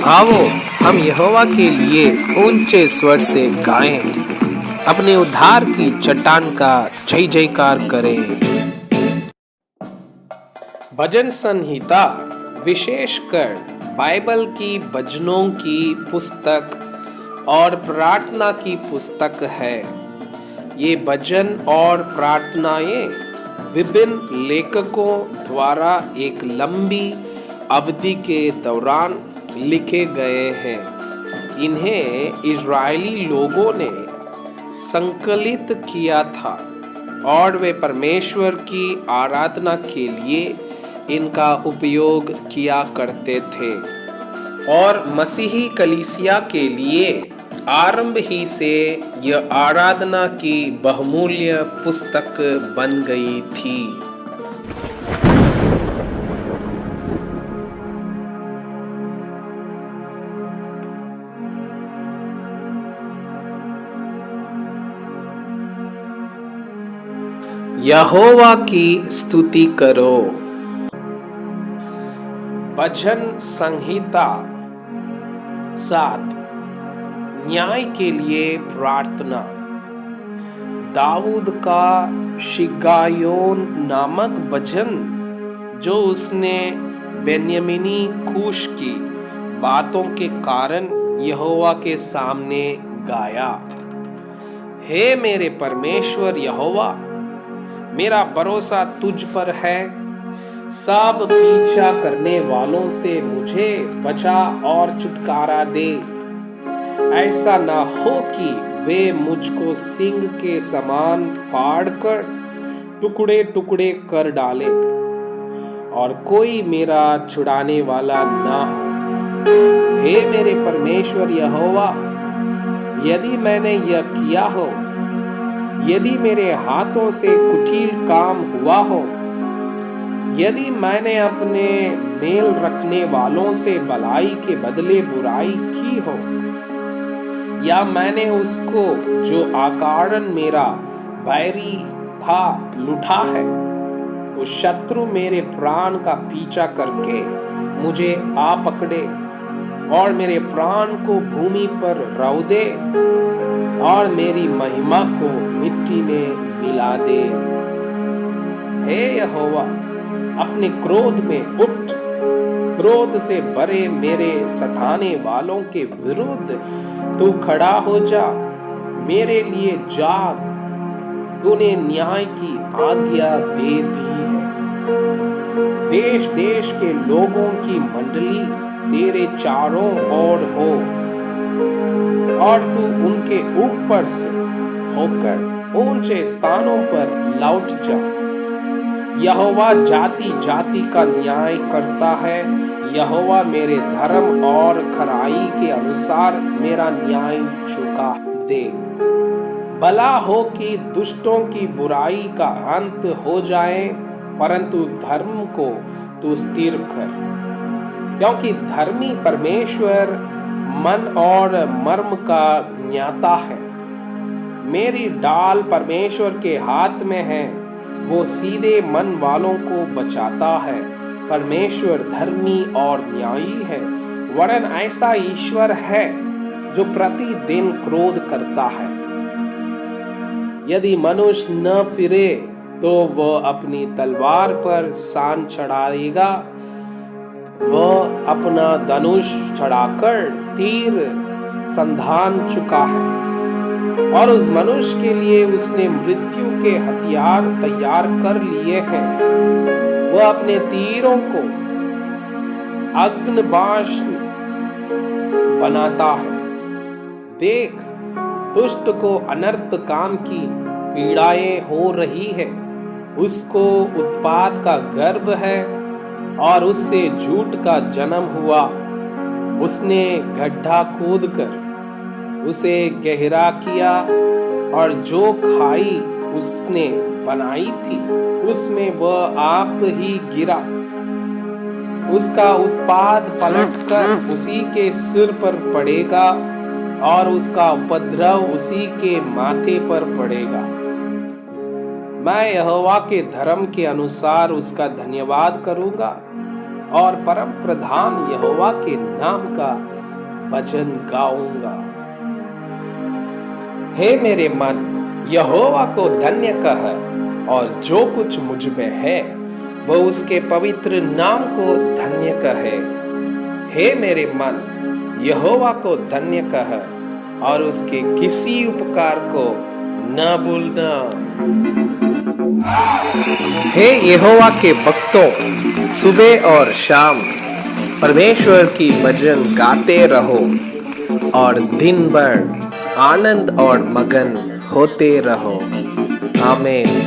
आओ हम यहोवा के लिए ऊंचे स्वर से गाएं, अपने उद्धार की चट्टान का जय जयकार करें। भजन संहिता विशेषकर बाइबल की भजनों की पुस्तक और प्रार्थना की पुस्तक है। ये भजन और प्रार्थनाएं विभिन्न लेखकों द्वारा एक लंबी अवधि के दौरान लिखे गए हैं। इन्हें इजरायली लोगों ने संकलित किया था और वे परमेश्वर की आराधना के लिए इनका उपयोग किया करते थे और मसीही कलीसिया के लिए आरंभ ही से यह आराधना की बहुमूल्य पुस्तक बन गई थी। यहोवा की स्तुति करो। भजन संहिता 7 न्याय के लिए प्रार्थना। दाऊद का शिगायोन नामक भजन जो उसने बेन्यामीनी कूश की बातों के कारण यहोवा के सामने गाया। हे मेरे परमेश्वर यहोवा, मेरा भरोसा तुझ पर है। सब पीछा करने वालों से मुझे बचा और छुटकारा दे। ऐसा ना हो कि वे मुझको सिंह के समान फाड़कर टुकड़े टुकड़े कर डाले और कोई मेरा छुड़ाने वाला ना हो। हे मेरे परमेश्वर यहोवा, यदि मैंने यह किया हो, यदि मेरे हाथों से कुटिल काम हुआ हो, यदि मैंने अपने मेल रखने वालों से भलाई के बदले बुराई की हो, या मैंने उसको जो अकारण मेरा बैरी था लूटा है, तो शत्रु मेरे प्राण का पीछा करके मुझे आ पकड़े और मेरे प्राण को भूमि पर रौंदे और मेरी महिमा को मिट्टी में मिला दे। हे यहोवा, अपने क्रोध में उठ, क्रोध से भरे मेरे सताने वालों के विरुद्ध तू खड़ा हो जा। मेरे लिए जाग, तूने न्याय की आज्ञा दे दी है। देश देश के लोगों की मंडली तेरे चारों ओर हो और तू उनके ऊपर से होकर ऊंचे स्थानों पर लौट जा। यहोवा जाति जाति का न्याय करता है। यहोवा मेरे धर्म और खराई के अनुसार मेरा न्याय चुका दे। भला हो कि दुष्टों की बुराई का अंत हो जाए, परंतु धर्म को तू स्थिर कर, क्योंकि धर्मी परमेश्वर मन और मर्म का ज्ञाता है। मेरी डाल परमेश्वर के हाथ में है, वो सीधे मन वालों को बचाता है। परमेश्वर धर्मी और न्यायी है, वरन ऐसा ईश्वर है जो प्रतिदिन क्रोध करता है। यदि मनुष्य न फिरे तो वह अपनी तलवार पर सान चढ़ाएगा। वह अपना धनुष चढ़ाकर तीर संधान चुका है और उस मनुष्य के लिए उसने मृत्यु के हथियार तैयार कर लिए हैं। वह अपने तीरों को अग्निबाश बनाता है। देख, दुष्ट को अनर्थ काम की पीड़ाएं हो रही है। उसको उत्पात का गर्भ है और उससे झूठ का जन्म हुआ। उसने गड्ढा खोदकर उसे गहरा किया और जो खाई उसने बनाई थी उसमें वह आप ही गिरा। उसका उत्पाद पलटकर उसी के सिर पर पड़ेगा और उसका उपद्रव उसी के माथे पर पड़ेगा। मैं यहोवा के धर्म के अनुसार उसका धन्यवाद करूंगा और परम प्रधान यहोवा के नाम का भजन गाऊंगा। हे मेरे मन, यहोवा को धन्य कह और जो कुछ मुझ में है वो उसके पवित्र नाम को धन्य कहे। हे मेरे मन, यहोवा को धन्य कह और उसके किसी उपकार को न भूलना। हे यहोवा के भक्तों, सुबह और शाम परमेश्वर की भजन गाते रहो और दिन भर आनंद और मगन होते रहो। आमीन।